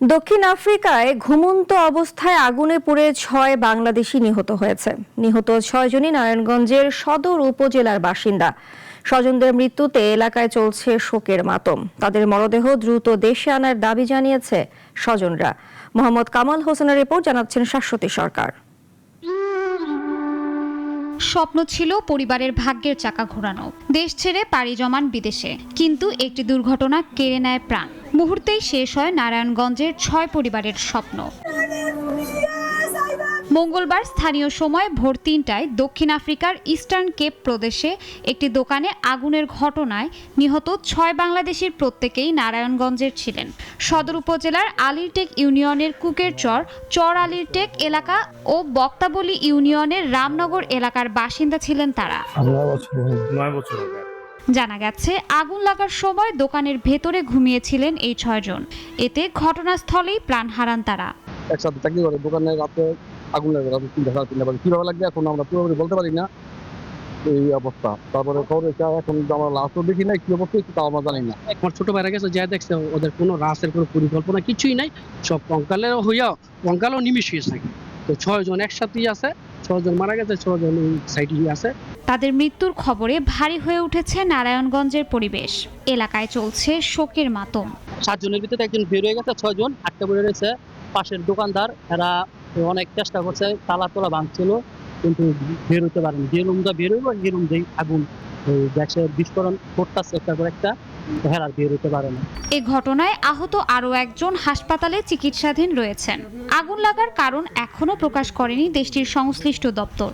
দক্ষিণ আফ্রিকায় ঘুমন্ত অবস্থায় আগুনে পুড়ে ৬ বাংলাদেশি নিহত হয়েছে। নিহত ৬ জনই নারায়ণগঞ্জের সদর উপজেলার বাসিন্দা। স্বজনদের মৃত্যুতে এলাকায় চলছে শোকের মাতম। তাদের মরদেহ দ্রুত দেশে আনার দাবি জানিয়েছে স্বজনরা। মোহাম্মদ কামাল হোসেনের রিপোর্ট, জানাচ্ছেন শাশ্বতী সরকার। স্বপ্ন ছিল পরিবারের ভাগ্যের চাকা ঘোরানো, দেশ ছেড়ে পাড়ি জমান বিদেশে, কিন্তু একটি দুর্ঘটনা কেড়ে নেয় প্রাণ। মুহূর্তেই শেষ হয় নারায়ণগঞ্জের ৬ পরিবারের স্বপ্ন। মঙ্গলবার স্থানীয় সময় ভোর ৩টায় দক্ষিণ আফ্রিকার ইস্টার্ন কেপ প্রদেশে একটি দোকানে আগুনের ঘটনায় নিহত ৬ বাংলাদেশির প্রত্যেকেই নারায়ণগঞ্জের ছিলেন। সদর উপজেলার আলীরটেক ইউনিয়নের কুকের চর আলীরটেক এলাকা ও বক্তাবলী ইউনিয়নের রামনগর এলাকার বাসিন্দা ছিলেন তারা। ৯ বছর আগে জানা গেছে, আগুন লাগার সময় দোকানের ভেতরে ঘুমিয়েছিলেন এই ৬ জন। এতে ঘটনাস্থলেই প্রাণ হারান তারা। একসাথে চাকরি করে দোকানে রাতে আগুন লাগে, রাতে ৩টা সাড়ে ৩টা বাজে। কিভাবে লাগবে এখন আমরা পুরোপুরি বলতে পারি না, এই অবস্থা। তারপরে খবরে এখন আমরা লাশও দেখি না, কি অবস্থা তাও আমরা জানি না। আমার ছোট ভাইরা গেছে, যা দেখছে ওদের কোনো রাসের কোনো পরিকল্পনা কিছুই নাই, সব কঙ্কালও নিমিশ হয়েছে থাকে। তো ৬ জন একসাথেই আছে, ৬ জন মারা গেছে, ৬ জন ওই সাইডেই আছে। তাদের মৃত্যুর খবরে ভারী হয়ে উঠেছে নারায়ণগঞ্জের পরিবেশ। এলাকায় চলছে শোকের মাতম। ৭ জনের ভিতরে একজন বের হয়ে গেছে, ৬ জন আটকা পড়ে রয়েছে। পাশের দোকানদার এরা অনেক চেষ্টা করছে, তালা তোলা ভাঙছিল, কিন্তু বের হতে পারেনি। যে রুমটা বের হইব এই রুম দিয়ে আগুন গ্যাসের বিস্ফোরণ করতেছে একটা করে একটা, হেরা বের হতে পারে না। এ ঘটনায় আহত আরও একজন হাসপাতালে চিকিৎসাধীন রয়েছেন। আগুন লাগার কারণ এখনো প্রকাশ করেনি দেশটির সংশ্লিষ্ট দপ্তর।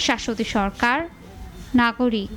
শাশ্বতী সরকার, নাগরিক।